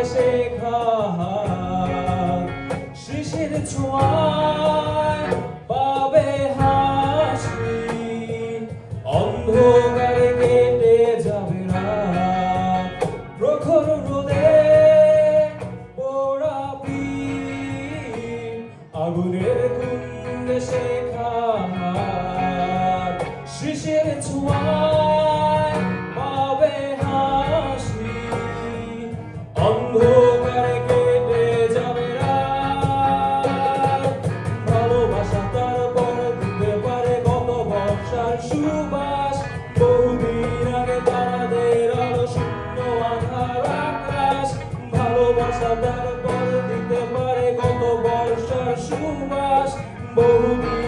শেখা শিশির ছোঁয়ায় পাবে হাসি অন্ধকারে কেটে যাবে রাত প্রখর রোদে পোড়াবি আগুনের কুণ্ডে শেখা শিশির ছোঁয়ায় পাবে হাসি অন্ধকারে কেটে যাবে রাত ভালোবাসা তারপর দিতে পারে কত বর্ষার সুবাস বহুদিন আগে তারাদের আলো শূন্য আধার আকাশ ভালোবাসা তারপর দিতে পারে কত বর্ষার সুবাস বহুদিন